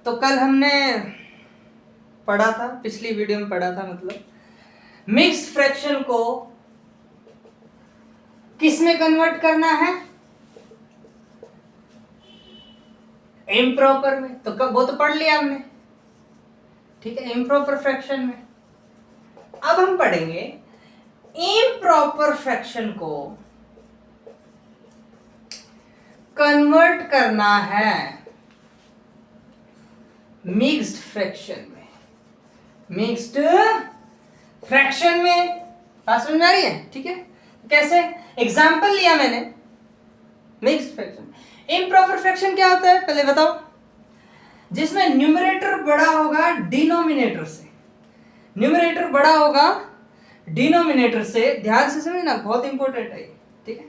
तो कल हमने पढ़ा था, पिछली वीडियो में पढ़ा था, मतलब मिक्स्ड फ्रैक्शन को किस में कन्वर्ट करना है, इम्प्रॉपर में। तो वो तो पढ़ लिया हमने, ठीक है, इम्प्रॉपर फ्रैक्शन में। अब हम पढ़ेंगे इम्प्रॉपर फ्रैक्शन को कन्वर्ट करना है मिक्स्ड फ्रैक्शन में। मिक्स्ड फ्रैक्शन में बात समझ में आ रही है? ठीक है, कैसे? एग्जांपल लिया मैंने मिक्स्ड फ्रैक्शन। इम्प्रॉपर फ्रैक्शन क्या होता है पहले बताओ? जिसमें न्यूमरेटर बड़ा होगा डिनोमिनेटर से। न्यूमरेटर बड़ा होगा डिनोमिनेटर से, ध्यान से समझना, बहुत इंपॉर्टेंट है, ठीक है।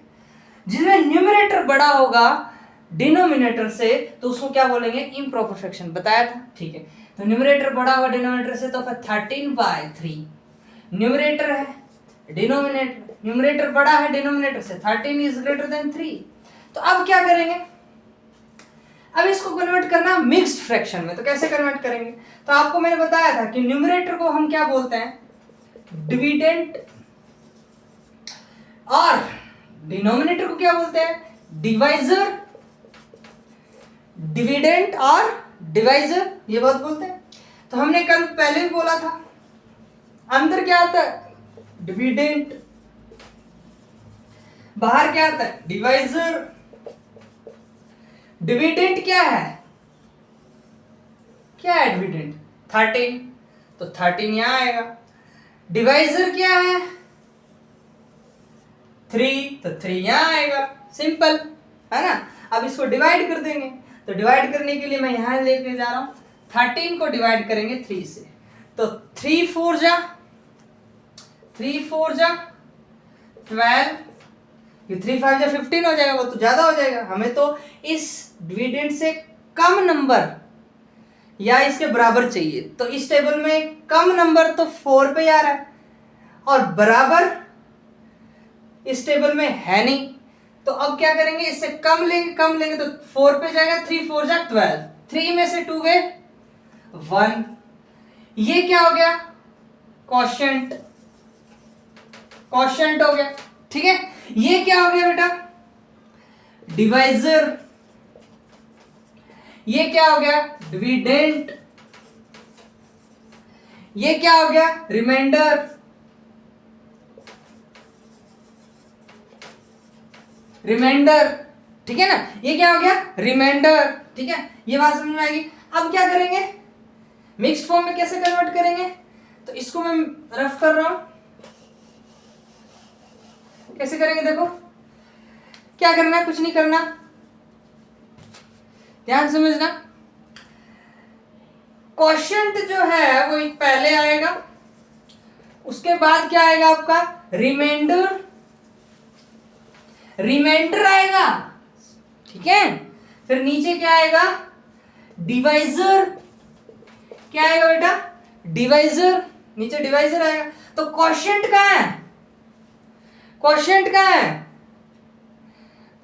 जिसमें न्यूमरेटर बड़ा होगा डिनोमिनेटर से तो उसको क्या बोलेंगे? Improper fraction. बताया था, ठीक है। तो न्यूमरेटर बड़ा होगा डिनोमिनेटर से, तो फिर 13/3 न्यूमरेटर है, डिनोमिनेटर न्यूमरेटर बड़ा है डिनोमिनेटर से, 13 इज ग्रेटर देन 3। तो अब क्या करेंगे? अब इसको कन्वर्ट करना मिक्स्ड फ्रैक्शन में। तो कैसे कन्वर्ट करेंगे? तो आपको मैंने बताया था कि न्यूमरेटर को हम क्या बोलते हैं? डिविडेंड, और डिनोमिनेटर को क्या बोलते हैं? डिवाइजर। डिविडेंड और डिवाइजर, ये बात बोलते हैं। तो हमने कल पहले भी बोला था, अंदर क्या आता है? डिविडेंड, बाहर क्या आता है? डिवाइजर। डिविडेंड क्या है? क्या है डिविडेंड? 13, तो 13 यहां आएगा। डिवाइजर क्या है? 3, तो 3 यहां आएगा। सिंपल है ना? अब इसको डिवाइड कर देंगे। तो डिवाइड करने के लिए मैं यहां लेके जा रहा हूं, 13 को डिवाइड करेंगे 3 से, तो 3 4 जा 12, ये 3 5 जा 15 हो जाएगा, वो तो ज्यादा हो जाएगा। हमें तो इस डिविडेंड से कम नंबर या इसके बराबर चाहिए। तो इस टेबल में कम नंबर तो 4 पे आ रहा है और बराबर इस टेबल में है नहीं। तो अब क्या करेंगे? इससे कम लेंगे तो 4 पे जाएगा, 3 4 जा 12, 3 में से 2 गए 1। ये क्या हो गया? क्वोशिएंट। क्वोशिएंट हो गया, ठीक है। ये क्या हो गया बेटा? डिवाइजर। ये क्या हो गया? डिविडेंड। ये क्या हो गया? रिमाइंडर। रिमाइंडर, ठीक है ना? ये क्या हो गया? रिमाइंडर, ठीक है। ये बात समझ में आएगी। अब क्या करेंगे? मिक्स्ड फॉर्म में कैसे कन्वर्ट करेंगे? तो इसको मैं रफ कर रहा हूं, कैसे करेंगे देखो। क्या करना है? कुछ नहीं करना, ध्यान समझना। क्वोशिएंट जो है वो पहले आएगा, उसके बाद क्या आएगा आपका? रिमाइंडर। रिमाइंडर आएगा, ठीक है। फिर नीचे क्या आएगा? डिवाइजर। क्या आएगा बेटा? डिवाइजर। नीचे डिवाइजर आएगा। तो क्वोशिएंट कहां है? क्वोशिएंट कहां है?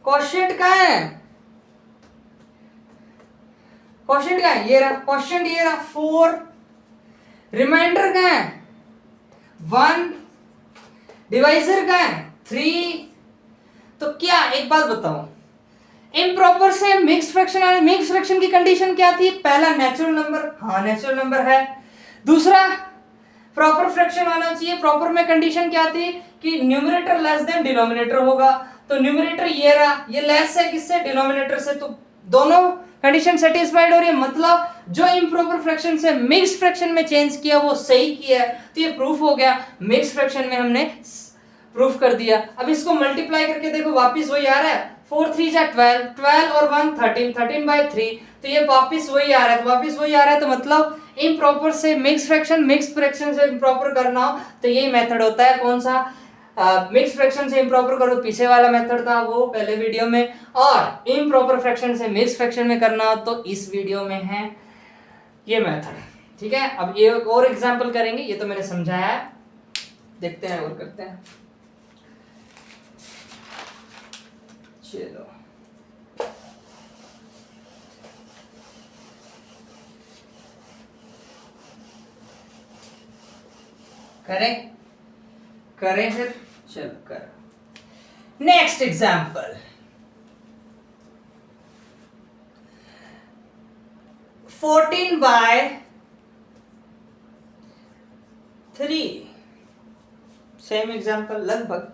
क्वोशिएंट कहां है? क्वोशिएंट कहां है? ये रहा क्वोशिएंट, ये रहा 4। रिमाइंडर कहां है? 1। डिवाइजर कहां है? 3। तो क्या, एक बात बताओ, इम्प्रॉपर से मिक्स्ड फ्रैक्शन आने, मिक्स्ड फ्रैक्शन की कंडीशन क्या थी? पहला नेचुरल नंबर, हाँ नेचुरल नंबर है। दूसरा प्रॉपर फ्रैक्शन आना चाहिए। प्रॉपर में कंडीशन क्या थी? कि न्यूमरेटर लेस देन डिनोमिनेटर होगा। तो न्यूमरेटर ये रहा, ये लेस है किससे? डिनोमिनेटर से। तो दोनों कंडीशन सेटिस्फाइड हो रही है, मतलब जो इम्प्रॉपर फ्रैक्शन से मिक्स्ड फ्रैक्शन में चेंज किया वो सही किया है। तो ये प्रूफ हो गया, मिक्स्ड फ्रैक्शन में हमने प्रूफ कर दिया। अब इसको मल्टीप्लाई करके देखो, वापिस वही आ रहा है, 4 3 जा 12, 12 और 1 13, 13/3। तो ये वापिस वही आ रहा है, तो वापिस वही आ रहा है। तो मतलब इम्प्रॉपर से मिक्स्ड फ्रैक्शन, मिक्स्ड फ्रैक्शन से इम्प्रॉपर करना हो तो यही मेथड होता है। कौन सा? मिक्स्ड फ्रैक्शन से इम्प्रॉपर करो, पीछे वाला मेथड था वो पहले वीडियो में, और इम्प्रॉपर फ्रैक्शन से मिक्स्ड फ्रैक्शन में करना हो तो इस वीडियो में है ये मेथड, ठीक है। अब ये और एग्जांपल करेंगे, ये तो मैंने समझाया है, देखते हैं और करते हैं। चलो करें करें फिर, चलो करो। नेक्स्ट एग्जाम्पल, 14/3, सेम एग्जाम्पल लगभग,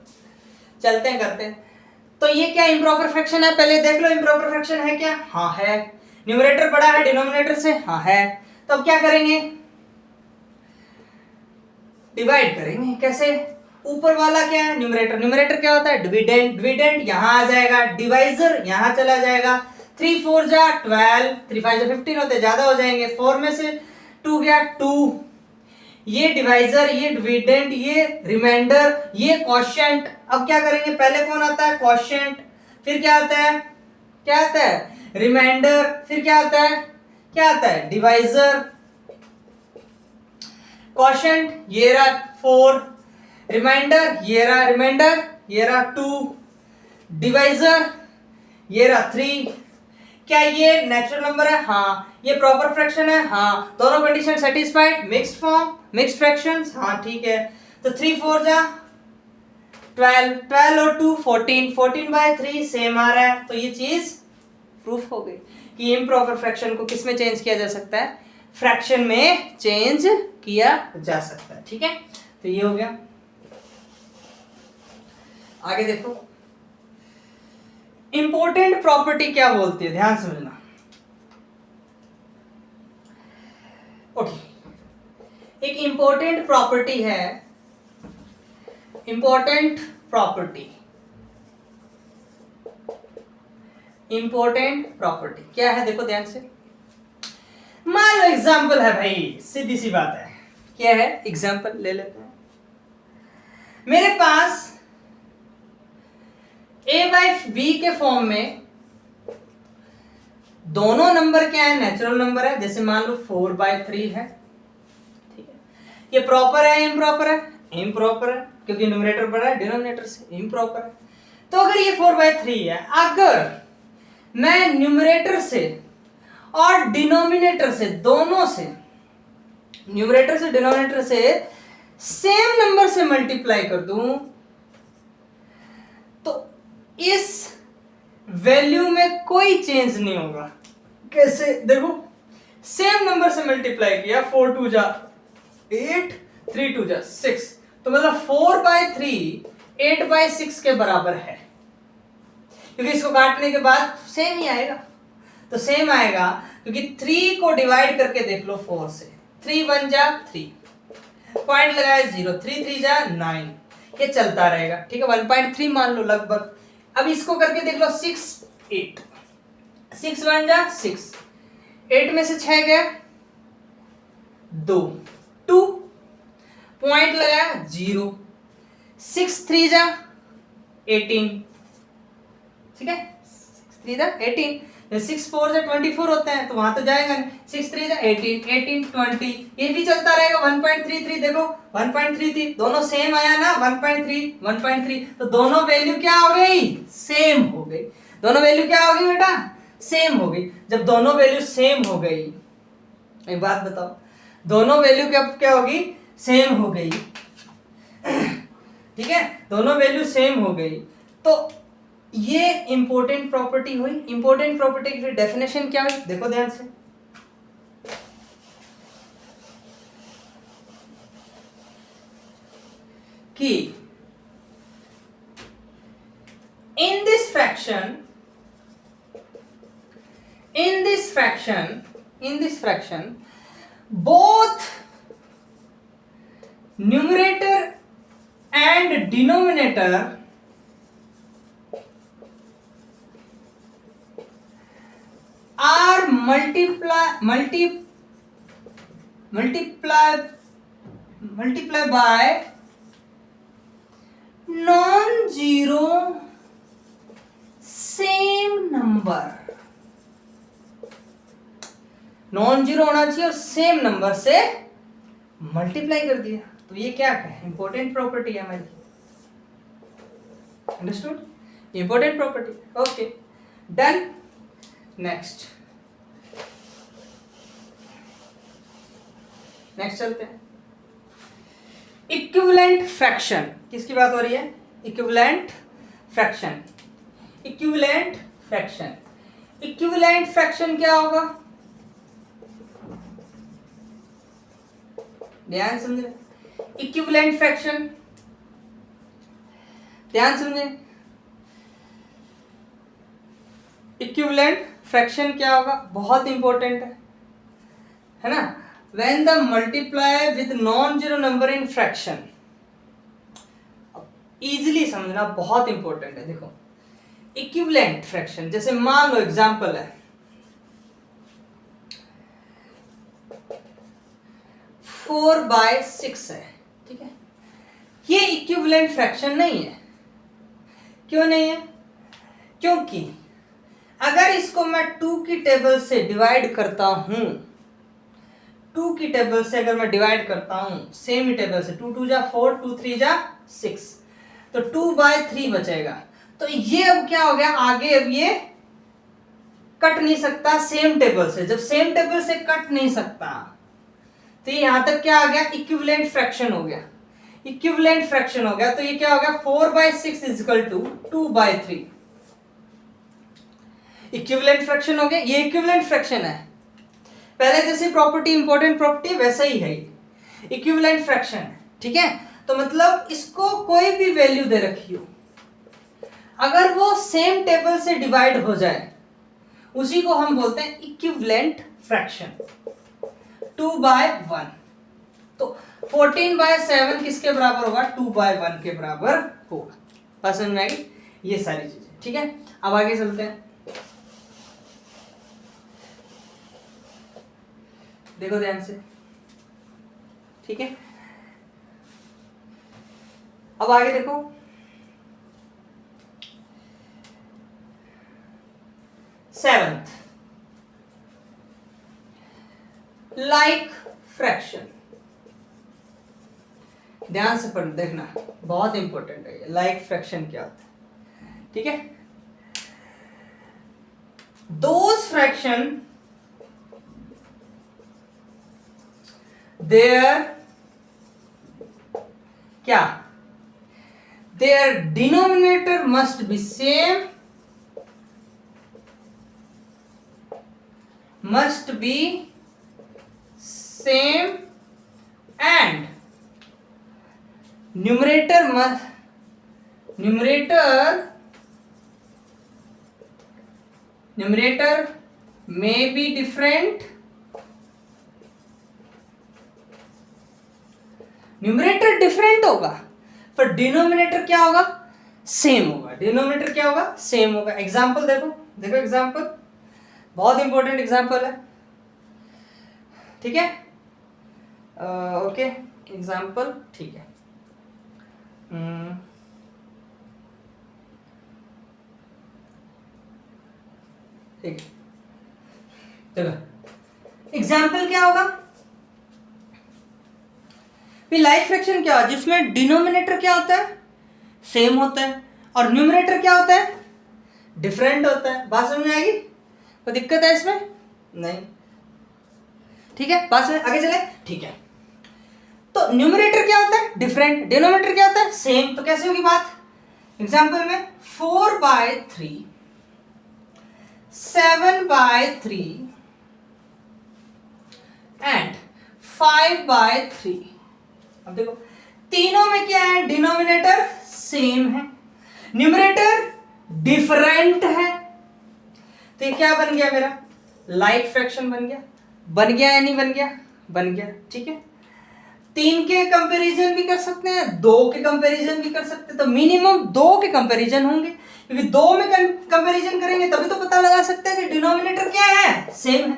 चलते हैं करते हैं। तो ये क्या इम्प्रॉपर फ्रैक्शन है, पहले देख लो इम्प्रॉपर फ्रैक्शन है क्या, हाँ है। न्यूमरेटर बड़ा है डिनोमिनेटर से, हाँ है। तो अब क्या करेंगे, डिवाइड करेंगे। कैसे, ऊपर वाला क्या है न्यूमरेटर, न्यूमरेटर क्या होता है डिविडेंड, डिविडेंड यहां आ जाएगा, डिवाइजर यहां चला जाएगा। 3 4 जा 12, 3 5 जा 15 होते, ज्यादा हो जाएंगे। 4 में से 2 गया 2, ये डिवाइजर, ये डिविडेंड, ये रिमाइंडर, ये क्वोशिएंट। अब क्या करेंगे, पहले कौन आता है क्वोशिएंट, फिर क्या आता है, क्या आता है रिमाइंडर, फिर क्या आता है, क्या आता है डिवाइजर। क्वोशिएंट ये रहा 4, रिमाइंडर ये रहा रिमाइंडर, ये रहा 2, डिवाइजर ये रहा 3। क्या ये नेचुरल नंबर है, हाँ। ये प्रॉपर फ्रैक्शन है, हाँ। दोनों condition satisfied, mixed form, mixed fractions, हाँ ठीक है। तो 3 4 जा 12, 12 और 2 14, 14/3 सेम आ रहा है। तो ये चीज प्रूफ हो गई कि इम्प्रॉपर फ्रैक्शन को किस में चेंज किया जा सकता है, फ्रैक्शन में चेंज किया जा सकता है। ठीक है, तो ये हो गया। आगे देखो, इंपॉर्टेंट प्रॉपर्टी क्या बोलती है, ध्यान समझना। ओके, एक इंपॉर्टेंट प्रॉपर्टी है, इंपॉर्टेंट प्रॉपर्टी, इंपॉर्टेंट प्रॉपर्टी क्या है, देखो ध्यान से। मान लो एग्जांपल है भाई, सीधी सी बात है, क्या है एग्जांपल ले लेते हैं। मेरे पास a/b के फॉर्म में दोनों नंबर क्या है, नेचुरल नंबर है। जैसे मान लो 4/3 है, ठीक है। ये प्रॉपर है इम्प्रॉपर है, इम्प्रॉपर है, क्योंकि न्यूमरेटर बड़ा है डिनोमिनेटर से, इम्प्रॉपर है। तो अगर ये 4/3 है, अगर मैं न्यूमरेटर से और डिनोमिनेटर से, दोनों से, न्यूमरेटर से डिनोमिनेटर से सेम नंबर से मल्टीप्लाई कर दूं, तो इस वैल्यू में कोई चेंज नहीं होगा। कैसे, देखो सेम नंबर से मल्टीप्लाई किया, 4 2 जा 8, 3 2 जा 6, तो मतलब 4/3 8/6 के बराबर है, क्योंकि इसको काटने के बाद सेम ही आएगा। तो सेम आएगा क्योंकि 3 को डिवाइड करके देख लो 4 से, 3 1 जा 3, पॉइंट लगाया 0, 3 3 जा 9, ये चलता रहेगा। ठीक है, 1.3 मान लो लगभग। अब इसको करके देख लो 6 8, 6 1 जा 6, 8 में से 6 गया 2, 2 पॉइंट लगाया 0, 6 3 जा 18, ठीक है, 6 3 जा 18, 6 4 जा 24 होते हैं, तो वहां तो जाएगा नहीं। 6 3 जा 18, 18 20, ये भी चलता रहेगा। 1.33 देखो 1.33, दोनों सेम आया ना, 1.3 1.3, तो दोनों वैल्यू क्या हो गई, सेम हो गई। दोनों वैल्यू क्या हो गई बेटा, सेम हो गई। जब दोनों वैल्यू सेम हो गई, एक बात बताओ, दोनों वैल्यू क्या क्या होगी, सेम हो गई, ठीक है, दोनों वैल्यू सेम हो गई, तो ये इंपॉर्टेंट प्रॉपर्टी हुई। इंपॉर्टेंट प्रॉपर्टी की डेफिनेशन क्या हुई, देखो ध्यान से। कि in this fraction both numerator and denominator are multiply by non-zero same number. Non zero होना चाहिए और सेम नंबर से मल्टीप्लाई कर दिया, तो ये क्या है, इंपॉर्टेंट प्रॉपर्टी है हमारी। Understood, important property. Okay done. Next चलते हैं। इक्विवेलेंट फ्रैक्शन, किसकी बात हो रही है? Equivalent fraction. Equivalent fraction, equivalent fraction क्या होगा? ध्यान समझे, इक्विवेलेंट फ्रैक्शन ध्यान समझे। इक्विवेलेंट फ्रैक्शन क्या होगा? बहुत इंपॉर्टेंट है ना। When the multiply with non zero number in fraction, easily समझना, बहुत इंपॉर्टेंट है। देखो इक्विवेलेंट फ्रैक्शन, जैसे मान लो एग्जांपल है 4/6 है, ठीक है। ये इक्विवेलेंट फ्रैक्शन नहीं है। क्यों नहीं है? क्योंकि अगर इसको मैं 2 की टेबल से डिवाइड करता हूं, 2 की टेबल से अगर मैं डिवाइड करता हूं, सेम ही टेबल से, 2 2 जा 4, 2 3 जा 6, तो 2/3 बचेगा। तो ये अब क्या हो गया? आगे अब ये कट नहीं सकता सेम टेबल से। जब सेम टेबल से कट नहीं सकता तो यहां तक क्या आ गया? इक्विवेलेंट फ्रैक्शन हो गया। इक्विवेलेंट फ्रैक्शन हो गया तो ये क्या हो गया? 4/6 is equal to 2/3। Equivalent fraction हो गया। ये इक्विवेलेंट फ्रैक्शन है। पहले जैसी प्रॉपर्टी, इंपॉर्टेंट प्रॉपर्टी, वैसा ही है इक्विवेलेंट फ्रैक्शन, ठीक है। तो मतलब इसको कोई भी वैल्यू दे रखी हो, अगर वो सेम टेबल से डिवाइड हो जाए, उसी को हम बोलते हैं इक्विवेलेंट फ्रैक्शन। 2/1, तो 14/7 किसके बराबर होगा? 2/1 के बराबर होगा। बात समझ में आएगी? ये सारी चीजें, ठीक है। अब आगे चलते हैं। देखो ध्यान से, ठीक है। अब आगे देखो, सेवंथ, लाइक फ्रैक्शन। ध्यान से पढ़ देखना, बहुत इंपॉर्टेंट है ये। लाइक फ्रैक्शन क्या होता है, ठीक है। दोज फ्रैक्शन देयर क्या? There denominator must be same, must be same and numerator may be different, numerator different होगा पर डिनोमिनेटर क्या होगा? सेम होगा। डिनोमिनेटर क्या होगा? सेम होगा। एग्जांपल देखो, देखो एग्जांपल, बहुत इंपॉर्टेंट एग्जांपल है, ठीक है। ओके, एग्जांपल, ठीक है। ठीक है, चलो एग्जांपल क्या होगा? लाइक फ्रैक्शन क्या है? जिसमें डिनोमिनेटर क्या होता है? सेम होता है, और न्यूमरेटर क्या होता है? डिफरेंट होता है। बात समझ में आएगी? कोई दिक्कत है इसमें? नहीं, ठीक है। बात समझ, आगे चले, ठीक है। तो न्यूमरेटर क्या होता है? डिफरेंट। डिनोमिनेटर क्या होता है? सेम। तो कैसे होगी बात? एग्जांपल में 4/3, 7/3 एंड 5/3। अब देखो तीनों में क्या है? डिनोमिनेटर सेम है, न्यूमरेटर डिफरेंट है। तो ये क्या बन गया? मेरा लाइक फ्रैक्शन बन गया। बन गया या नहीं बन गया? बन गया, ठीक है। 3 के कंपैरिजन भी कर सकते हैं, 2 के कंपैरिजन भी कर सकते हैं। तो मिनिमम 2 के कंपैरिजन होंगे, क्योंकि 2 में कंपैरिजन करेंगे तभी तो पता लगा सकते हैं कि डिनोमिनेटर क्या है? सेम है।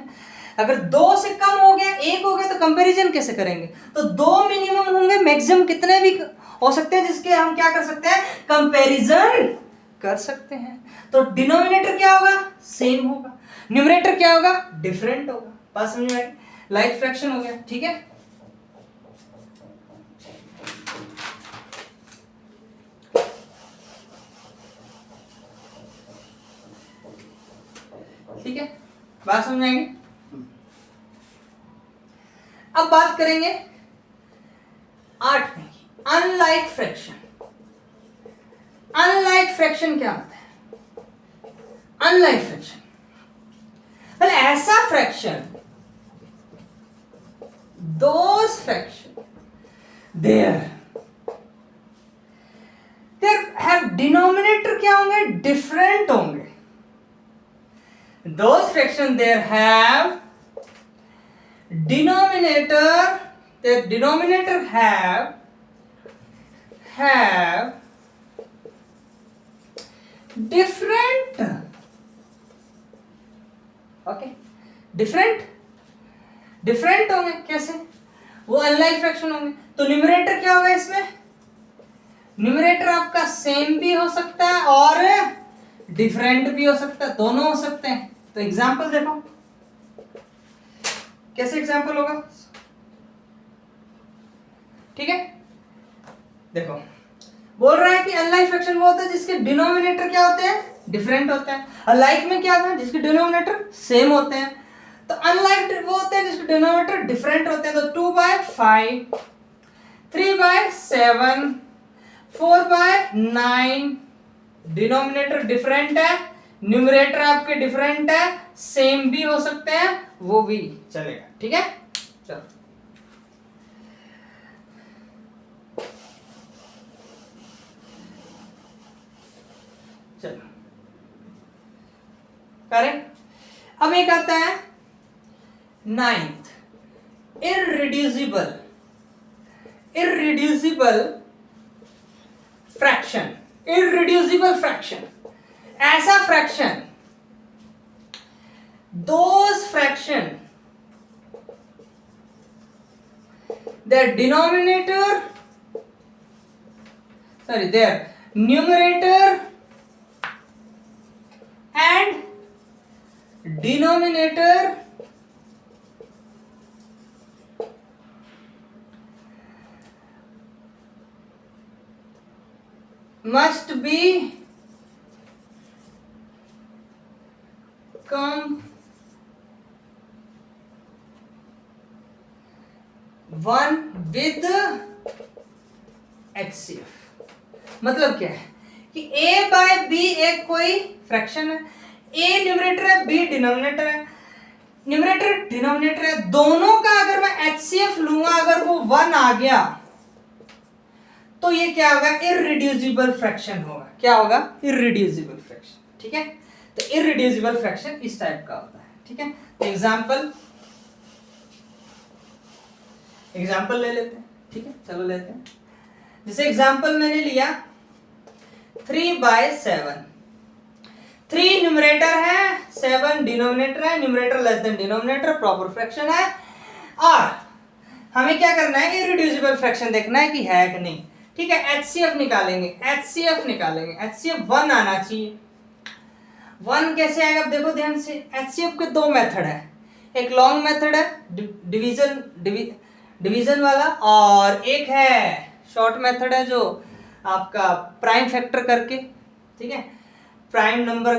अगर 2 से कम हो गया, 1 हो गया, तो कंपैरिजन कैसे करेंगे? तो 2 मिनिमम होंगे, मैक्सिमम कितने भी हो सकते हैं जिसके हम क्या कर सकते हैं? कंपैरिजन कर सकते हैं। तो डिनोमिनेटर क्या होगा? सेम होगा। न्यूमरेटर क्या होगा? डिफरेंट होगा। बात समझ में आई? लाइक फ्रैक्शन हो गया, ठीक है। ठीक है, बात समझ आएगी? अब बात करेंगे 8वें की। Unlike fraction. अनलाइक फ्रैक्शन क्या होता है? अनलाइक फ्रैक्शन मतलब ऐसा fraction, those fraction their have denominator क्या होंगे? डिफरेंट होंगे। Those fraction their have denominator, the denominator have different, okay, different होंगे। कैसे? वो अनलाइक फ्रैक्शन होंगे। तो न्यूमरेटर क्या होगा इसमें? न्यूमरेटर आपका सेम भी हो सकता है और डिफरेंट भी हो सकता है, दोनों हो सकते हैं। तो एग्जांपल देखो, कैसे एग्जांपल होगा? ठीक है, देखो बोल रहा है कि अनलाइक फ्रैक्शन वो होता है जिसके डिनोमिनेटर क्या होते हैं? डिफरेंट होते हैं। अनलाइक में क्या होता है? जिसके डिनोमिनेटर सेम होते हैं। तो अनलाइक वो होते हैं जिसके डिनोमिनेटर डिफरेंट होते हैं। तो 2/5, 3/7, 4/9 डिनोमिनेटर डिफरेंट है, न्यूमरेटर आपके डिफरेंट है, सेम भी हो सकते हैं, वो भी चलेगा। ठीक है, चलो चलो करेक्ट। अब एक आता है ninth, irreducible fraction. Irreducible fraction ऐसा fraction, those fraction their numerator and denominator must be one with HCF। मतलब क्या है कि A/B एक कोई फ्रैक्शन है, A न्यूमरेटर है, B डिनोमिनेटर है। न्यूमरेटर डिनोमिनेटर है, दोनों का अगर मैं HCF लूंगा, अगर वो 1 आ गया तो ये क्या होगा? इररिड्यूसिबल फ्रैक्शन होगा। क्या होगा? Irreducible fraction. ठीक है, तो इररिड्यूसिबल फ्रैक्शन इस टाइप का होता है। ठीक है, तो एग्जाम्पल ले लेते हैं। ठीक है, चलो लेते हैं। जैसे एग्जाम्पल मैंने लिया 3/7, 3 न्यूमरेटर है, 7 डिनोमिनेटर है, numerator less than denominator, proper fraction है। और हमें क्या करना है? इररिड्यूसिबल फ्रैक्शन देखना है कि है कि नहीं। ठीक है, HCF निकालेंगे। HCF 1 आना चाहिए। 1 कैसे आएगा? अब देखो ध्यान से, HCF के 2 मेथड है। एक लॉन्ग मेथड है डिवीजन वाला, और एक है शॉर्ट मेथड है जो आपका प्राइम फैक्टर करके, ठीक है, प्राइम नंबर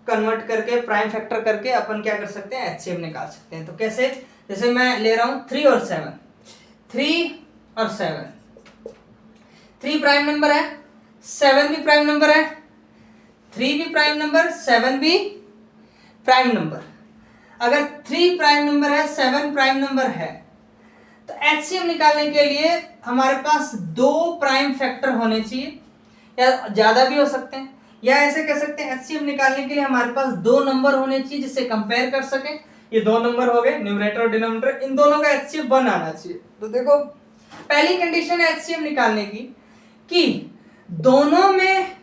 कन्वर्ट करके, प्राइम फैक्टर करके अपन क्या कर सकते हैं? HCF निकाल सकते हैं। तो कैसे? जैसे मैं ले रहा हूं 3 और 7, 3 और 7, 3 प्राइम नंबर है, 7 भी प्राइम नंबर है, 3 भी प्राइम नंबर, 7 भी प्राइम नंबर। अगर 3 प्राइम नंबर है, 7 प्राइम नंबर है, तो HCF निकालने के लिए हमारे पास 2 प्राइम फैक्टर होने चाहिए, या ज्यादा भी हो सकते हैं, या ऐसे कह सकते हैं HCF निकालने के लिए हमारे पास 2 नंबर होने चाहिए जिससे कंपेयर कर सके। ये 2 नंबर हो गए, न्यूमरेटर और डिनोमिनेटर, इन दोनों का HCF 1 आना चाहिए। तो देखो पहली कंडीशन है HCF निकालने की कि दोनों में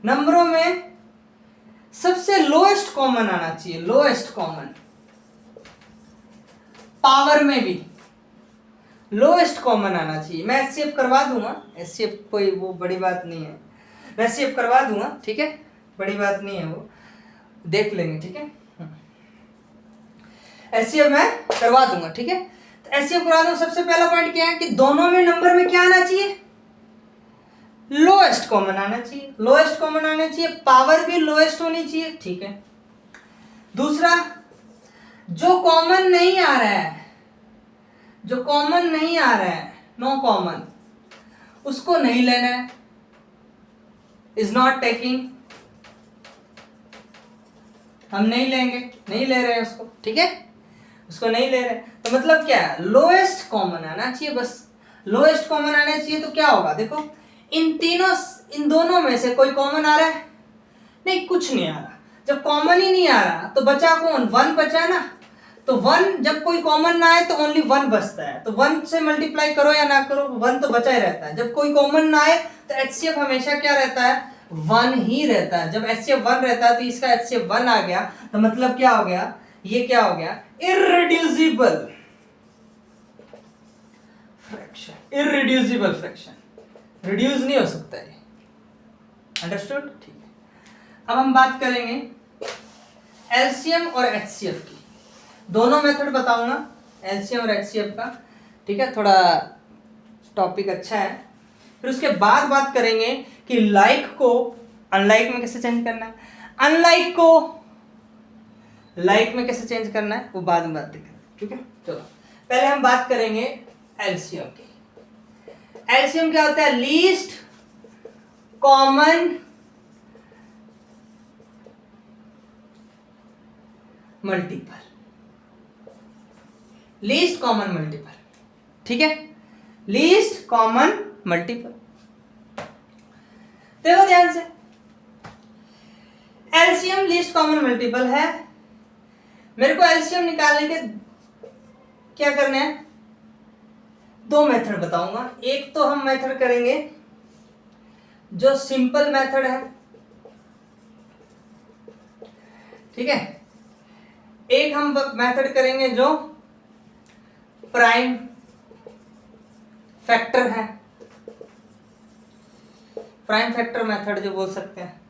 नंबरों में सबसे लोएस्ट कॉमन आना चाहिए। लोएस्ट कॉमन, पावर में भी लोएस्ट कॉमन आना चाहिए। मैं HCF करवा दूंगा, HCF कोई वो बड़ी बात नहीं है, मैं HCF करवा दूंगा। ठीक है, बड़ी बात नहीं है, वो देख लेंगे। ठीक है, HCF मैं करवा दूंगा। ठीक है, तो HCF करवा दूंगा। सबसे पहला पॉइंट क्या है कि दोनों में नंबर में क्या आना चाहिए? लोएस्ट कॉमन आना चाहिए। लोएस्ट कॉमन आना चाहिए, पावर भी लोएस्ट होनी चाहिए। ठीक है, दूसरा, जो कॉमन नहीं आ रहा है, नो कॉमन, उसको नहीं लेना है, इज नॉट टेकिंग, हम नहीं लेंगे, नहीं ले रहे हैं उसको, ठीक है, उसको नहीं ले रहे। तो मतलब क्या है, लोएस्ट कॉमन आना चाहिए, बस लोएस्ट कॉमन आना चाहिए। तो क्या होगा, देखो इन दोनों में से कोई कॉमन आ रहा है, नहीं, कुछ नहीं आ रहा। जब कॉमन ही नहीं आ रहा तो बचा कौन, वन बचा ना। तो वन, जब कोई कॉमन ना आए तो ओनली वन बचता है, तो वन से मल्टीप्लाई करो या ना करो, वन तो बचा ही रहता है। जब कोई कॉमन ना आए तो एचसीएफ हमेशा क्या रहता है, वन ही रहता है। जब एचसीएफ वन रहता है तो इसका एचसीएफ वन आ गया, तो मतलब क्या हो गया, ये क्या हो गया, irreducible fraction, irreducible fraction, reduce नहीं हो सकता है, अंडरस्टूड, ठीक है। अब हम बात करेंगे एलसीएम और एचसीएफ की, दोनों मेथड बताऊंगा एलसीएम और एचसीएफ का, ठीक है, थोड़ा टॉपिक अच्छा है। फिर उसके बाद बात करेंगे कि लाइक को अनलाइक में कैसे चेंज करना है, अनलाइक को लाइक में कैसे चेंज करना है, वो बाद में बात करेंगे, ठीक है। चलो पहले हम बात करेंगे एलसीएम की। एलसीएम क्या होता है, least common multiple, least common multiple, ठीक है, लीस्ट कॉमन मल्टीपल। देखो ध्यान से, एलसीएम लीस्ट कॉमन मल्टीपल है, मेरे को एलसीएम निकालने के क्या करना है, दो मेथड बताऊंगा। एक तो हम मेथड करेंगे जो सिंपल मेथड है, ठीक है, एक हम मेथड करेंगे जो प्राइम फैक्टर है, प्राइम फैक्टर मेथड जो बोल सकते हैं।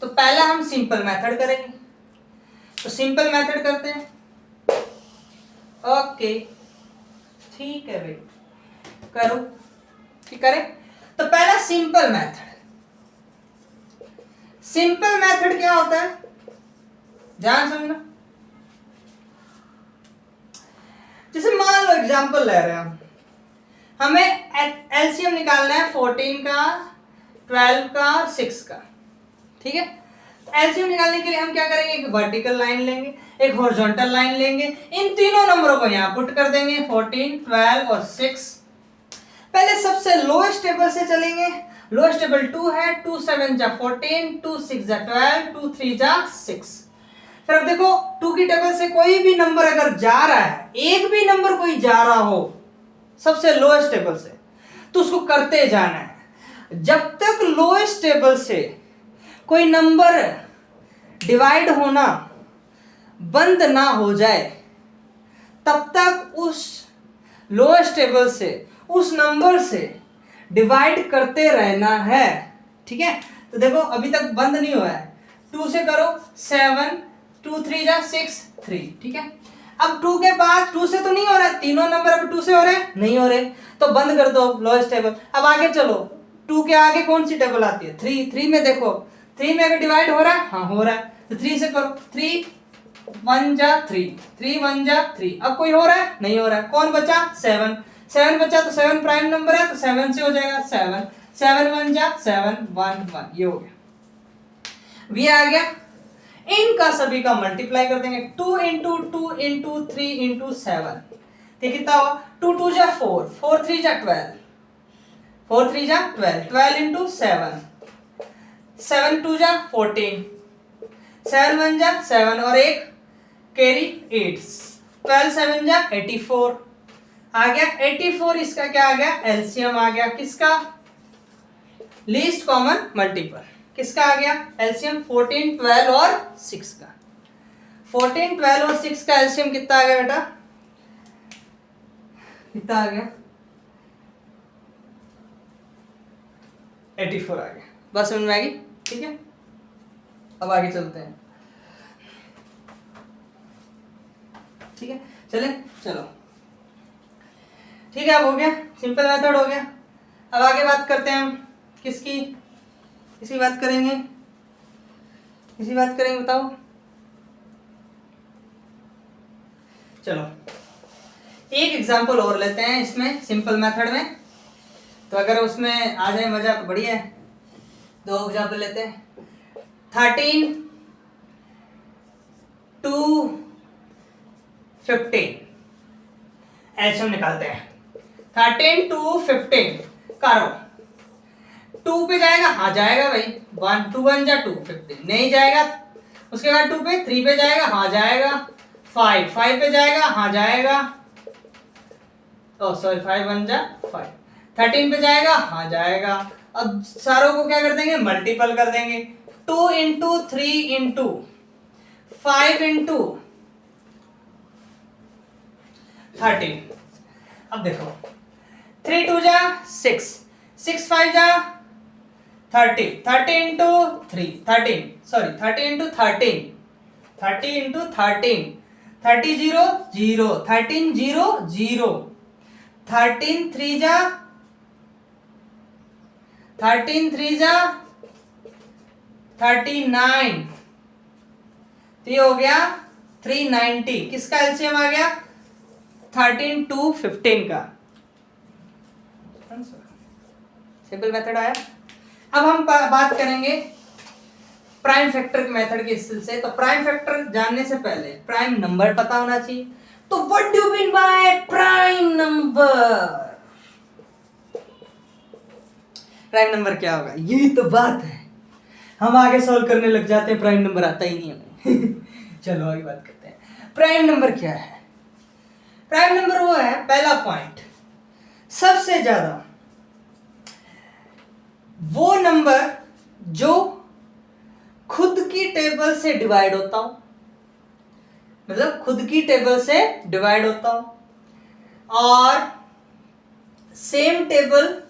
तो पहला हम सिंपल मेथड करेंगे, तो सिंपल मेथड करते हैं, ओके ठीक है भाई, करो, ठीक करें। तो पहला सिंपल मेथड, सिंपल मेथड क्या होता है, ध्यान समझना। जैसे मान लो एग्जांपल ले रहे हैं हम, हमें एलसीएम निकालना है 14 का, 12 का, 6 का, ठीक है। एलसीएम निकालने के लिए हम क्या करेंगे, एक वर्टिकल लाइन लेंगे, एक हॉरिजॉन्टल लाइन लेंगे, इन तीनों नंबरों को यहां पुट कर देंगे, 14, 12 और 6। पहले सबसे लोएस्ट टेबल से चलेंगे, लोएस्ट टेबल 2 है, 2 7 जा 14, 2 6 जा 12, 2 3 जा 6। फिर अब देखो 2 की टेबल से कोई भी नंबर अगर जा रहा है, एक भी नंबर कोई जा रहा हो सबसे लोएस्ट टेबल से, तो उसको करते जाना है। जब तक लोएस्ट टेबल से कोई नंबर डिवाइड होना बंद ना हो जाए, तब तक उस लोएस्ट टेबल से उस नंबर से डिवाइड करते रहना है, ठीक है। तो देखो अभी तक बंद नहीं हुआ है, 2 से करो 7, 2 3 जा 6 3, ठीक है। अब 2 के बाद 2 से तो नहीं हो रहा है, तीनों नंबर अब 2 से हो रहे हैं, नहीं हो रहे, तो बंद कर दो लोएस्ट टेबल। अब आगे चलो, 2 के आगे कौन सी टेबल आती है, 3, 3 में देखो, 3 में अगर डिवाइड हो रहा है, हाँ हो रहा है, तो 3 से करो, 3 1 जा 3, 3 1 जा 3। अब कोई हो रहा है, नहीं हो रहा है, कौन बचा, 7, 7 बचा, तो 7 प्राइम नंबर है, तो 7 से हो जाएगा 7, 7 1 जा 7 1 1, ये हो गया, ये आ गया। इनका सभी का मल्टीप्लाई कर देंगे, 2 इंटू 2 इंटू 3 इंटू 7, तो कितना हुआ, 2 2 जा 4, 4 3 जा 12, 4 3 जा 12, 12 इंटू 7, 7 2 जा 14, 7 1 जा 7 और एक कैरी 8, 12 7 जा 84 आ गया। 84 इसका क्या आ गया, एलसीएम आ गया, किसका, लीस्ट कॉमन मल्टीपल, किसका आ गया एलसीएम, 14 12 और 6 का। 14 12 और 6 का एलसीएम कितना आ गया बेटा, कितना आ गया, 84 आ गया। बस समझ में आ गई, ठीक है। अब आगे चलते हैं, ठीक है, चले चलो, ठीक है, अब हो गया, सिंपल मेथड हो गया। अब आगे बात करते हैं हम किसकी, किसी बात करेंगे, किसी बात करेंगे, बताओ, चलो एक एग्जांपल और लेते हैं इसमें, सिंपल मेथड में। तो अगर उसमें आ जाए मजा तो बढ़िया है। 2 एग्जाम्पल लेते हैं। 13 to 15 एल्शियम निकालते हैं। 13 to 15 करो। 2 पे जाएगा, हाँ जाएगा भाई, 1 2 1 जा 2 15 नहीं जाएगा। उसके बाद 2 पे 3 पे जाएगा, हाँ जाएगा। 5 पे जाएगा, हाँ जाएगा। सॉरी 5 1 जा 5। 13 पे जाएगा, हाँ जाएगा। अब सारों को क्या कर देंगे, मल्टीपल कर देंगे। 2 इंटू 3 इंटू 5 इंटू 13। अब देखो 3 2 जा 6 6 5 जा 30 30 इंटू 3 13 सॉरी 30 इंटू 13 30 इंटू 13 30 0 0 13 0 0 13 3 जा 13 3 जा 39। तो ये हो गया 390। किसका एलसीएम आ गया, 13 to 15 का। सिंपल मेथड आया। अब हम बात करेंगे प्राइम फैक्टर के मेथड के स्किल से। तो प्राइम फैक्टर जानने से पहले प्राइम नंबर पता होना चाहिए। तो what do you mean by prime number? Prime number क्या होगा, यही तो बात है। हम आगे सॉल्व करने लग जाते हैं, प्राइम नंबर आता ही नहीं हमें। चलो आगे बात करते हैं। प्राइम नंबर क्या है? प्राइम नंबर वो है, पहला पॉइंट, सबसे ज्यादा वो नंबर जो खुद की टेबल से डिवाइड होता हो, मतलब खुद की टेबल से डिवाइड होता हो, और सेम टेबल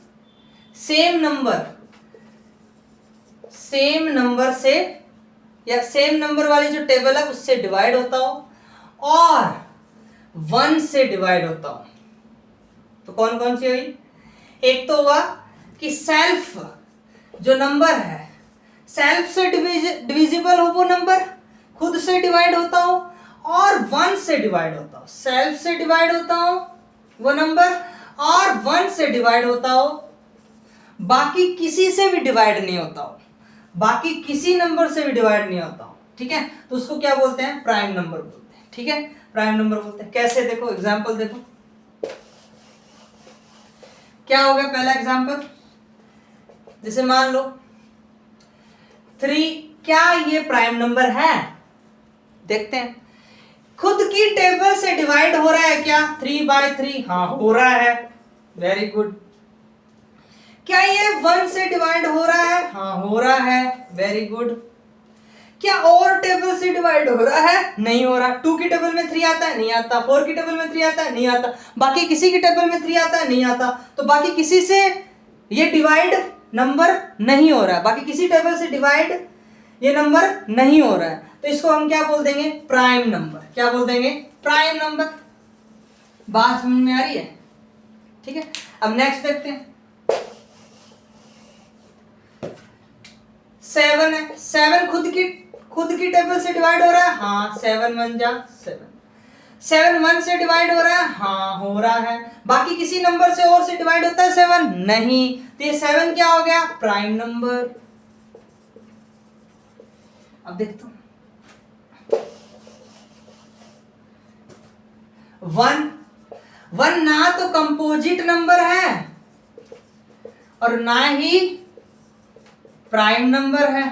सेम नंबर से या सेम नंबर वाली जो टेबल है उससे डिवाइड होता हो और 1 से डिवाइड होता हो। तो कौन कौन सी हुई? एक तो हुआ कि सेल्फ जो नंबर है, सेल्फ से डिविजिबल हो वो नंबर, खुद से डिवाइड होता हो और 1 से डिवाइड होता हो। सेल्फ से डिवाइड होता हो वो नंबर और 1 से डिवाइड होता हो, बाकी किसी से भी डिवाइड नहीं होता हो, बाकी किसी नंबर से भी डिवाइड नहीं होता हो। ठीक है, तो उसको क्या बोलते हैं, प्राइम नंबर बोलते हैं। ठीक है, प्राइम नंबर बोलते हैं। कैसे, देखो एग्जांपल देखो क्या हो गया। पहला एग्जांपल, जैसे मान लो 3, क्या ये प्राइम नंबर है? देखते हैं, खुद की टेबल से डिवाइड हो रहा है क्या? 3/3, हाँ हो रहा है, वेरी गुड। क्या ये 1 से डिवाइड हो रहा है? हाँ हो रहा है, वेरी गुड। क्या और टेबल से डिवाइड हो रहा है? नहीं हो रहा। 2 की टेबल में 3 आता है? नहीं आता। 4 की टेबल में 3 आता है? नहीं आता। बाकी किसी की टेबल में 3 आता है? नहीं आता। तो बाकी किसी से ये डिवाइड नंबर नहीं हो रहा है, बाकी किसी टेबल से डिवाइड ये नंबर नहीं हो रहा है। तो इसको हम क्या बोल देंगे, प्राइम नंबर। क्या बोल देंगे, प्राइम नंबर। बात समझ में आ रही है? ठीक है, अब नेक्स्ट देखते हैं। 7 है, 7 खुद की टेबल से डिवाइड हो रहा है? हाँ, 7 1 जा 7। 7 1 से डिवाइड हो रहा है? हाँ हो रहा है। बाकी किसी नंबर से और से डिवाइड होता है 7? नहीं। तो ये 7 क्या हो गया, प्राइम नंबर। अब देखता हूं 1 ना तो कंपोजिट नंबर है और ना ही प्राइम नंबर है,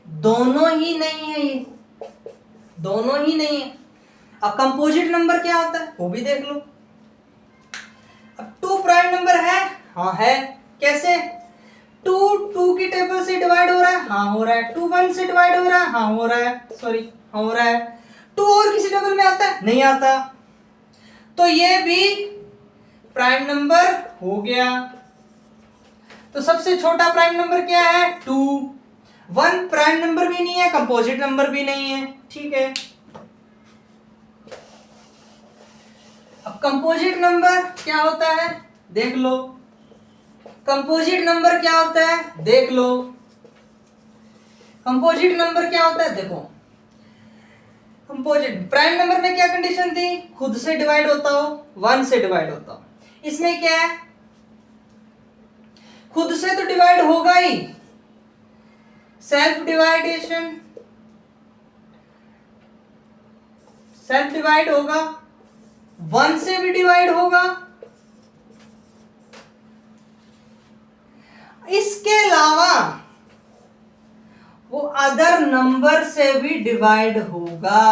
दोनों ही नहीं है, ये दोनों ही नहीं है। अब कंपोजिट नंबर क्या होता है वो भी देख लो। अब 2 प्राइम नंबर है? हाँ है। कैसे? 2 की टेबल से डिवाइड हो रहा है? हाँ हो रहा है। 2 1 से डिवाइड हो रहा है? हाँ हो रहा है, सॉरी हो रहा है। 2 और किसी टेबल में आता है? नहीं आता। तो ये भी प्राइम नंबर हो गया। तो सबसे छोटा प्राइम नंबर क्या है, 2। 1 प्राइम नंबर भी नहीं है, कंपोजिट नंबर भी नहीं है। ठीक है, अब कंपोजिट नंबर क्या होता है देख लो। कंपोजिट नंबर क्या होता है देख लो। कंपोजिट नंबर क्या होता है देखो। कंपोजिट प्राइम नंबर में क्या कंडीशन थी, खुद से डिवाइड होता हो, 1 से डिवाइड होता हो। इसमें क्या है, खुद से तो डिवाइड होगा ही, सेल्फ डिवाइडेशन, सेल्फ डिवाइड होगा, 1 से भी डिवाइड होगा, इसके अलावा वो अदर नंबर से भी डिवाइड होगा,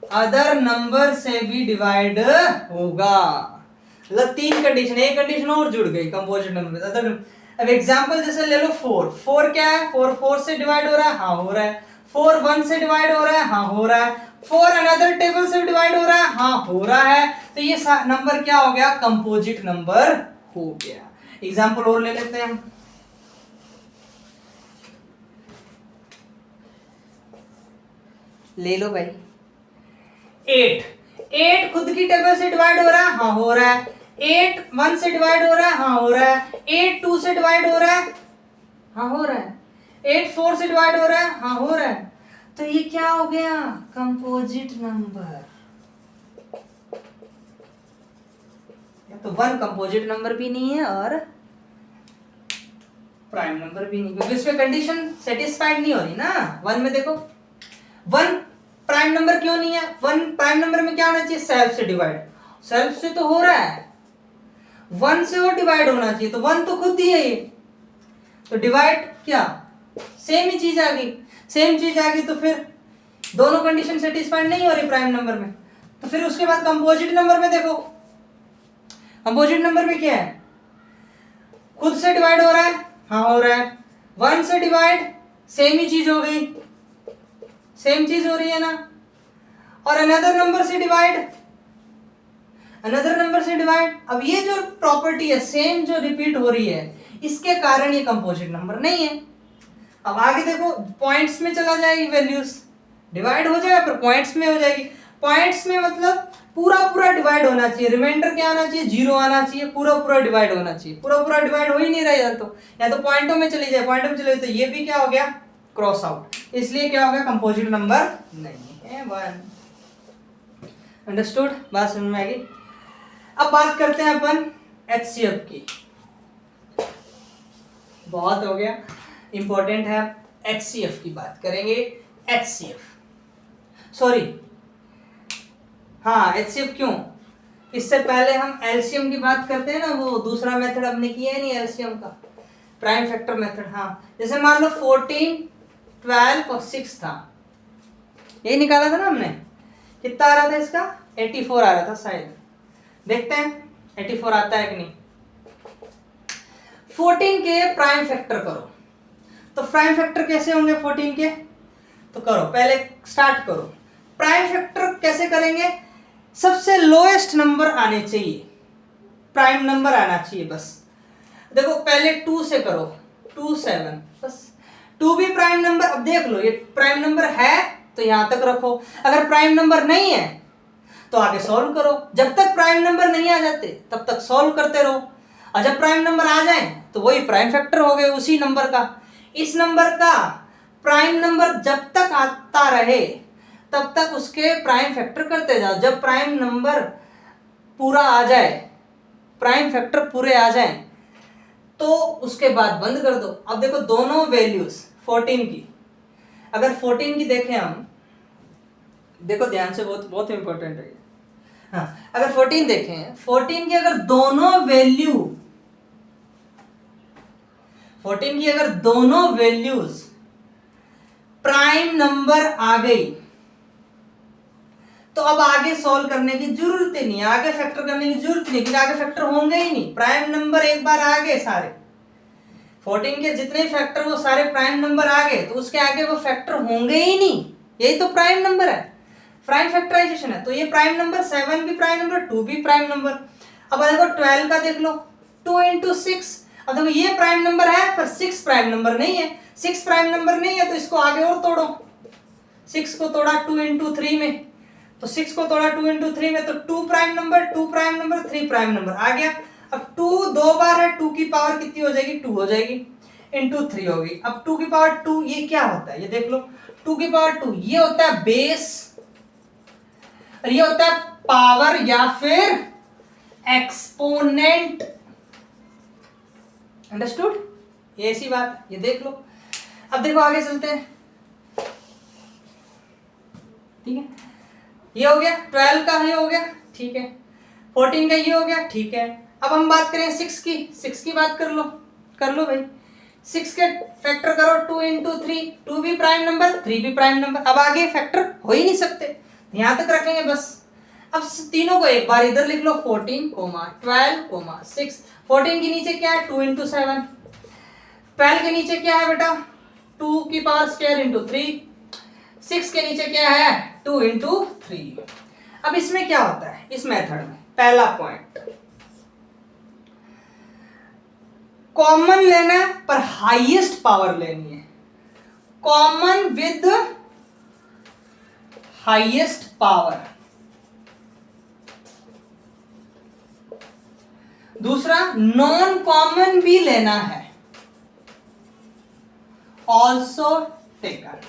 अदर नंबर से भी डिवाइड होगा। मतलब 3 कंडीशन, एक कंडीशन और जुड़ गई कंपोजिट नंबर अदर। अब एग्जांपल जैसे ले लो 4, 4 क्या है, 4 से डिवाइड हो रहा है, हाँ हो रहा है। 4 1 से डिवाइड हो रहा है, हाँ हो रहा है। 4 अनदर टेबल से डिवाइड हो रहा है, हाँ हो रहा है। तो ये नंबर क्या हो गया, कंपोजिट नंबर हो गया। एग्जांपल और ले लेते हैं हम। ले लो भाई 8 खुद की टेबल से डिवाइड हो रहा है, हाँ हो रहा है। 8 1 से डिवाइड हो रहा है, हाँ हो रहा है। 8 2 से डिवाइड हो रहा है, हाँ हो रहा है। 8 4 से डिवाइड हो रहा है, हाँ हो रहा है। तो ये क्या हो गया, कंपोजिट नंबर। तो 1 कंपोजिट नंबर भी नहीं है और प्राइम नंबर भी नहीं, क्योंकि इसमें कंडीशन सेटिस्फाइड नहीं हो रही ना। 1 में देखो 1 प्राइम नंबर क्यों नहीं है, 1 प्राइम नंबर में क्या होना चाहिए, सेल्फ से डिवाइड, सेल्फ से तो हो रहा है, 1 से वो डिवाइड होना चाहिए, तो 1 तो खुद ही है ये, तो डिवाइड क्या, सेम ही चीज आ गई। सेम चीज आ गई तो फिर दोनों कंडीशन सेटिस्फाइड नहीं हो रही प्राइम नंबर में। तो फिर उसके बाद कंपोजिट नंबर में देखो, कंपोजिट नंबर में क्या है, खुद से डिवाइड हो रहा है, हाँ हो रहा है। 1 से डिवाइड, सेम ही चीज हो गई, सेम चीज हो रही है ना। और अनदर नंबर से डिवाइड, अनदर नंबर से डिवाइड। अब ये जो प्रॉपर्टी है सेम जो रिपीट हो रही है, इसके कारण ये कंपोजिट नंबर नहीं है। अब आगे देखो पॉइंट्स में चला जाएगी, वैल्यूज डिवाइड हो जाएगा पर पॉइंट्स में हो जाएगी। पॉइंट्स में मतलब पूरा पूरा डिवाइड होना चाहिए, रिमाइंडर क्या आना चाहिए, 0 आना चाहिए, पूरा पूरा डिवाइड होना चाहिए। पूरा पूरा डिवाइड हो ही नहीं रहा है, या तो पॉइंटों में चली जाए, पॉइंटों में चले जाए, तो ये भी क्या हो गया, क्रॉस आउट। इसलिए क्या हो गया, कंपोजिट नंबर नहीं है 1। अंडरस्टूड, बात समझ में आएगी। अब बात करते हैं अपन एचसीएफ की, बहुत हो गया, इंपॉर्टेंट है। एचसीएफ की बात करेंगे, एचसीएफ, सॉरी हाँ एचसीएफ क्यों, इससे पहले हम एलसीएम की बात करते हैं ना, वो दूसरा मेथड हमने किया है नहीं एलसीएम का, प्राइम फैक्टर मेथड। हाँ जैसे मान लो 14 12 और 6 था, यही निकाला था ना हमने, कितना आ रहा था इसका, 84 आ रहा था शायद, देखते हैं 84 आता है कि नहीं। 14 के प्राइम फैक्टर करो, तो प्राइम फैक्टर कैसे होंगे 14 के, तो करो पहले स्टार्ट करो। प्राइम फैक्टर कैसे करेंगे, सबसे लोएस्ट नंबर आने चाहिए, प्राइम नंबर आना चाहिए बस। देखो पहले 2 से करो, 2 7 बस, 2 भी प्राइम नंबर। अब देख लो ये प्राइम नंबर है तो यहां तक रखो, अगर प्राइम नंबर नहीं है तो आगे सॉल्व करो। जब तक प्राइम नंबर नहीं आ जाते तब तक सॉल्व करते रहो, और जब प्राइम नंबर आ जाए तो वही प्राइम फैक्टर हो गए उसी नंबर का। इस नंबर का प्राइम नंबर जब तक आता रहे तब तक उसके प्राइम फैक्टर करते जाओ। जब प्राइम नंबर पूरा आ जाए, प्राइम फैक्टर पूरे आ जाए तो उसके बाद बंद कर दो। अब देखो दोनों वैल्यूज 14 की, अगर 14 की देखें हम, देखो ध्यान से, बहुत बहुत इंपॉर्टेंट है। हाँ अगर 14 देखें, 14 की अगर दोनों वैल्यू, 14 की अगर दोनों वैल्यूज प्राइम नंबर आ गई तो अब आगे सॉल्व करने की जरूरत ही नहीं है, आगे फैक्टर करने की जरूरत नहीं, क्योंकि आगे फैक्टर होंगे ही नहीं। प्राइम नंबर एक बार आ गए सारे, 14 के जितने फैक्टर वो सारे प्राइम नंबर आ गए तो उसके आगे वो फैक्टर होंगे ही नहीं। यही तो प्राइम नंबर है, प्राइम फैक्टराइजेशन है। तो ये प्राइम नंबर 7 भी प्राइम नंबर, 2 भी प्राइम नंबर। अब देखो 12 का देख लो, 2 into 6। अब देखो ये प्राइम नंबर है पर 6 प्राइम नंबर नहीं है, 6 प्राइम नंबर नहीं है तो इसको आगे और तोड़ो। 6 को तोड़ा 2 into 3 में, तो 6 को तोड़ा 2 into 3 में, तो 2 prime number, 2 prime number, 3 prime number आ गया। अब 2 दो बार है, 2 की पावर कितनी हो जाएगी, 2 हो जाएगी, इंटू 3 होगी। अब 2 की पावर 2 ये क्या होता है, ये देख लो, 2 की पावर 2 ये होता है बेस, और ये होता है पावर या फिर एक्सपोनेंट। अंडरस्टूड? ये ऐसी बात, ये देख लो। अब देखो आगे चलते हैं, ठीक है। ये हो गया 12 का, ये हो गया, ठीक है। 14 का ये हो गया, ठीक है। अब हम बात करें 6 की, 6 की बात कर लो भाई। 6 के फैक्टर करो 2 इंटू 3, 2 भी प्राइम नंबर 3 भी प्राइम नंबर। अब आगे फैक्टर हो ही नहीं सकते, यहां तक रखेंगे बस। अब तीनों को एक बार इधर लिख लो, 14, 12, 6। 14 के नीचे क्या है, 2 इंटू 7। 12 के नीचे क्या है बेटा, 2 की पावर स्क्वायर इंटू 3। 6 के नीचे क्या है, 2 इंटू 3। अब इसमें क्या होता है, इस मेथड में पहला पॉइंट, कॉमन लेना है पर हाईएस्ट पावर लेनी है, कॉमन विद हाईएस्ट पावर। दूसरा, नॉन कॉमन भी लेना है, ऑल्सो टेकन।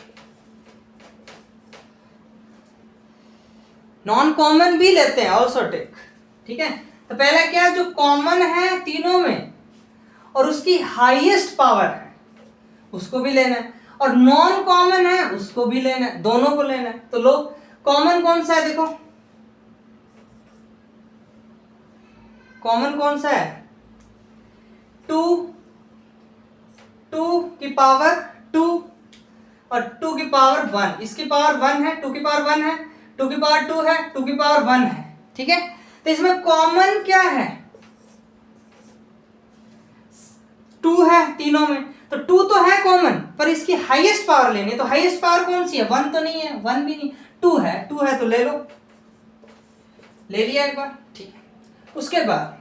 नॉन कॉमन भी लेते हैं, ऑल्सो टेक, ठीक है। तो पहला क्या, जो कॉमन है तीनों में और उसकी हाईएस्ट पावर है उसको भी लेना है, और नॉन कॉमन है उसको भी लेना है, दोनों को लेना है। तो लो, कॉमन कौन सा है, देखो कॉमन कौन सा है, 2 की पावर 2 और 2 की पावर 1। इसकी पावर 1 है, 2 की पावर 1 है, 2 की पावर 2 है, 2 की पावर 1 है, ठीक है। तो इसमें कॉमन क्या है, 2 है तीनों में, तो 2 तो है कॉमन, पर इसकी हाईएस्ट पावर लेनी है। तो हाईएस्ट पावर कौन सी है, 1 तो नहीं है, 1 भी नहीं, 2 है, 2 है तो ले लो, ले लिया एक बार, ठीक है। उसके बाद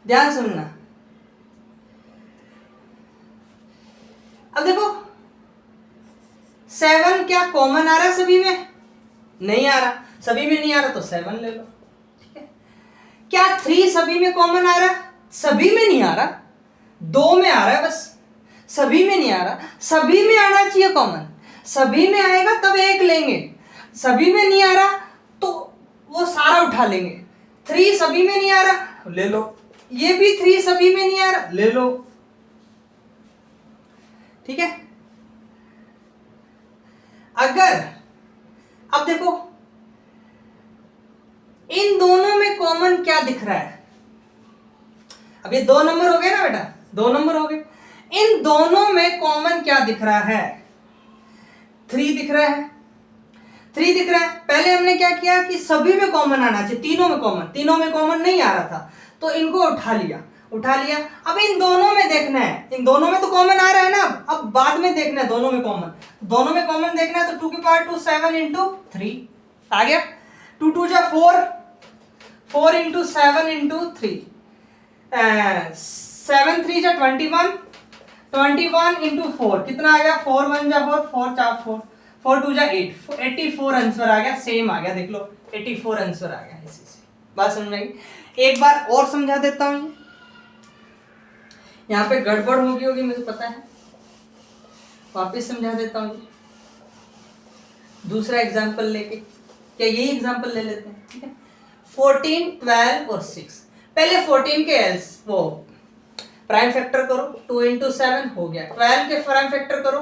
ध्यान सुनना, अब देखो 7 क्या कॉमन आ रहा है सभी में, नहीं आ रहा, सभी में नहीं आ रहा तो 7 ले लो, ठीक है। क्या 3 सभी में कॉमन आ रहा है, सभी में नहीं आ रहा, 2 में आ रहा है बस, सभी में नहीं आ रहा, सभी में आना चाहिए कॉमन, सभी में आएगा तब एक लेंगे, सभी में नहीं आ रहा तो वो सारा उठा लेंगे। 3 सभी में नहीं आ रहा, ले लो, ये भी 3 सभी में नहीं आ रहा, ले लो, ठीक है। अगर अब देखो इन दोनों में कॉमन क्या दिख रहा है, अब ये 2 नंबर हो गए ना बेटा, 2 नंबर हो गए, इन दोनों में कॉमन क्या दिख रहा है, 3 दिख रहा है, 3 दिख रहा है। पहले हमने क्या किया कि सभी में कॉमन आना चाहिए, तीनों में कॉमन नहीं आ रहा था तो इनको उठा लिया। अब इन दोनों में देखना है, इन दोनों में तो कॉमन आ रहा है ना, अब बाद में देखना है दोनों में कॉमन देखना है। तो 2 की पावर 2 7 इंटू 3 आ गया, 2 2 जा 4, 4 इंटू 7 इंटू 3, 7 3 जा 21, 21 इंटू 4 कितना आ गया, 4 1 जा 4, 4 4 4, 4 2 जा 8, 84 आंसर आ गया, सेम आ गया, देख लो 84 आंसर आ गया। इसी से बात समझ में आई। एक बार और समझा देता हूं, यहाँ पे गड़बड़ होगी मुझे पता है, वापस समझा देता हूँ। दूसरा एग्जांपल लेके, क्या यही एग्जांपल ले लेते हैं, ठीक है। 14 12 और 6, पहले 14 के एल्स वो प्राइम फैक्टर करो, 2 इंटू 7 हो गया। 12 के प्राइम फैक्टर करो,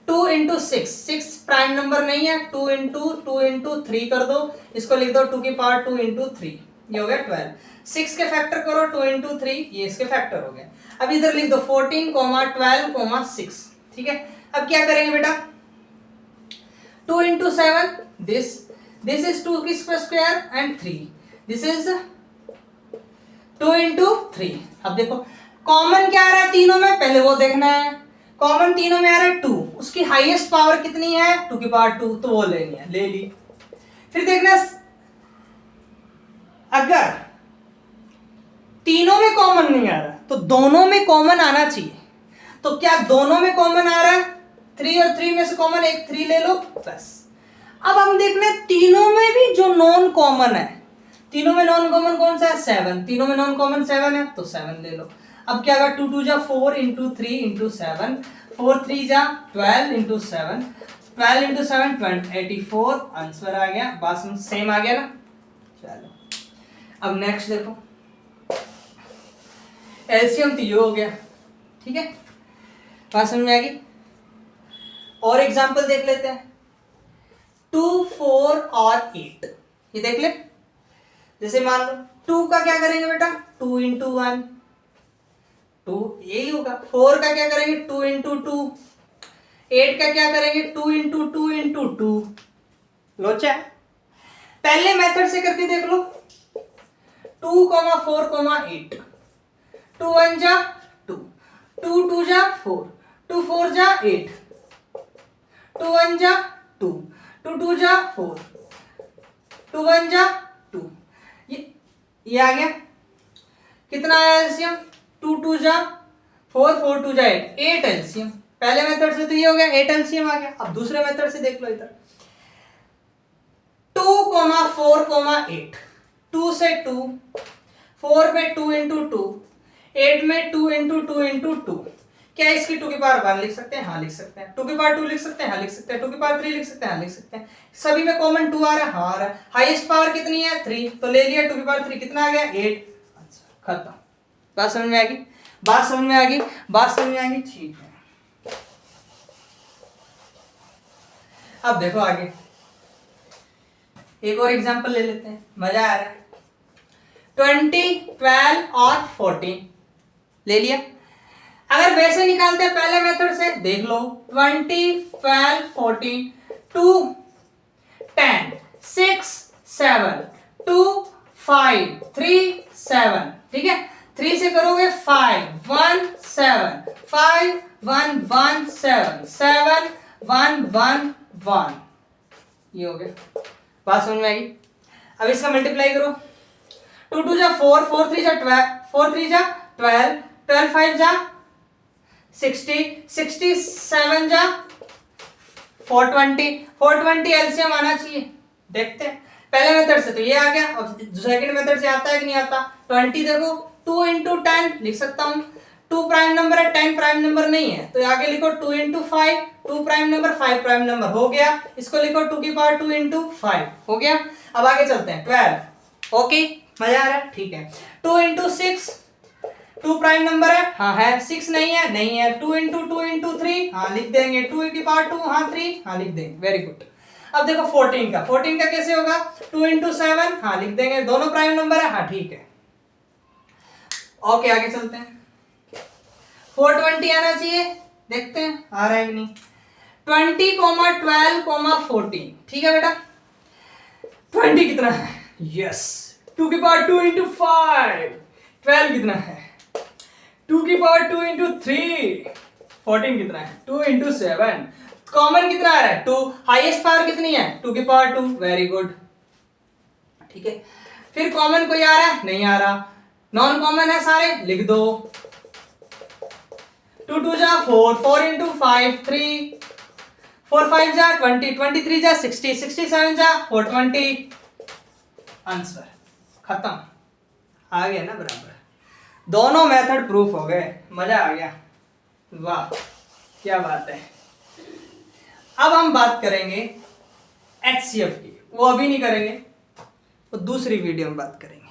2 इंटू 6, 6 प्राइम नंबर नहीं है, 2 इंटू 3 कर दो, इसको लिख दो 2 की पावर 2 इंटू 3, ये हो गया 12। 6 के फैक्टर करो 2 इंटू 3, ये इसके फैक्टर हो गए। अब इधर लिख दो 14, 12, 6, ठीक है। अब क्या करेंगे बेटा, 2 इंटू 7, दिस इज 2 की square and 3, this is 2 into 3। अब देखो कॉमन क्या आ रहा है तीनों में, पहले वो देखना है। कॉमन तीनों में आ रहा है 2, उसकी हाईएस्ट पावर कितनी है, 2 की पावर 2, तो वो लेनी है, ले ली। फिर देखना अगर तीनों में कॉमन नहीं आ रहा तो दोनों में कॉमन आना चाहिए। तो क्या दोनों में कॉमन आ रहा है, 3 और 3 में से कॉमन एक 3 ले लो बस। अब हम देखना है तीनों में भी जो नॉन कॉमन है, तीनों में नॉन कॉमन कौन सा है, 7, तीनों में नॉन कॉमन 7 है तो 7 ले लो। अब क्या होगा, 2 2 जा 4 इंटू 3 इंटू 7, 4 3 जा 12 इंटू 7, 12 इंटू 7 84 आंसर आ गया। बात सेम आ गया ना। चलो अब नेक्स्ट देखो, एलसीएम तो ये हो गया, ठीक है, बात समझ में आ गई। और एग्जांपल देख लेते हैं, 2 4 और 8, ये देख ले। जैसे मान लो 2 का क्या करेंगे बेटा, 2 इंटू 1, 2 यही होगा। 4 का क्या करेंगे, 2 इंटू 2। 8 का क्या करेंगे, 2 इंटू 2 इंटू 2। लोचा पहले मेथड से करके देख लो, 2 4 8, 2 1 जा 2, 2 2 जा 4, 2 4 जा 8, 2 1 जा 2, 2 2 जा 4, 2 1 जा 2। ये आ गया। कितना आया एलसीएम, 2 2 जा 4, 4 2 जा 8, 8 एलसीएम। पहले मेथड से तो ये हो गया, 8 एलसीएम आ गया। अब दूसरे मेथड से देख लो इधर, 2 4 8, 2 से 2, 4 में 2 इंटू 2, 8 में 2 इंटू 2 इंटू 2। क्या इसकी 2 की पावर 1 लिख सकते हैं, हाँ लिख सकते हैं। 2 की पावर 2 लिख सकते हैं, हाँ लिख सकते हैं। 2 की पावर 3 लिख सकते हैं, हाँ लिख सकते हैं। सभी में कॉमन 2 आ रहा है, हाँ आ रहा है। हाईएस्ट पावर कितनी है, 3, तो ले लिया 2 की पावर 3, कितना आ गया 8, खत्म। बात समझ में आ गई, बात समझ में आ गई, बात समझ में आ गई, ठीक है। अब देखो आगे एक और एग्जांपल ले लेते हैं, मजा आ रहा है। 20 12 और 14 ले लिया। अगर वैसे निकालते हैं पहले मेथड से, देख लो 20 12 14, 2 10 6 7 2 5 3 7, ठीक है। 3 से करोगे 5 1 7 5 1 1 7 7 1 1 1, ये हो गया। बात समझ में आएगी। अब इसका मल्टीप्लाई करो, 2 2 जा 4, 4 3 जा 12, 4 3 जा 12, 12 5 जा 60, 67 जा 420, 420 एलसीएम आना चाहिए। देखते हैं, पहले मेथड से तो ये आ गया, अब सेकंड मेथड से आता है कि नहीं आता। 20 देखो 2 इंटू 10 लिख सकता हूँ, 2 प्राइम नंबर है, 10 प्राइम नंबर नहीं है, तो आगे लिखो 2 into 5, 2 prime number 5 prime number हो गया। इसको लिखो 2 की पावर 2 इंटू 5 हो गया। अब आगे चलते हैं 12, ओके मजा आ रहा है, ठीक है। 2 इंटू 6, 2 प्राइम नंबर है, हाँ है। 6 नहीं है, नहीं है। 2 इंटू 3, हाँ लिख देंगे। 2 की पावर 2, हाँ 3, हाँ लिख देंगे, वेरी गुड। अब देखो 14 का, 14 का कैसे होगा, 2 इंटू 7, हाँ लिख देंगे। दोनों प्राइम नंबर है, हाँ ठीक है। ओके आगे चलते हैं, 420 आना चाहिए, देखते हैं आ रहा है कि नहीं। 20 12 14, ठीक है बेटा। 20 कितना है, यस 2 की पावर 2 इंटू 5, 12 कितना है 2 की पावर 2 इंटू 3, 14 कितना है 2 इंटू 7, कॉमन कितना आ रहा है 2, हाईएस्ट पावर कितनी है 2 की पावर 2, वेरी गुड, ठीक है। फिर कॉमन कोई आ रहा है, नहीं आ रहा। नॉन कॉमन है सारे, लिख दो। 2 2 जा 4, 4 इंटू 5 3, 4 5 जा 20, 23 जा 60, 67 जा 420, आंसर खत्म। आ गया ना बराबर, दोनों मेथड प्रूफ हो गए, मजा आ गया, वाह क्या बात है। अब हम बात करेंगे HCF की, वो अभी नहीं करेंगे, वो दूसरी वीडियो में बात करेंगे।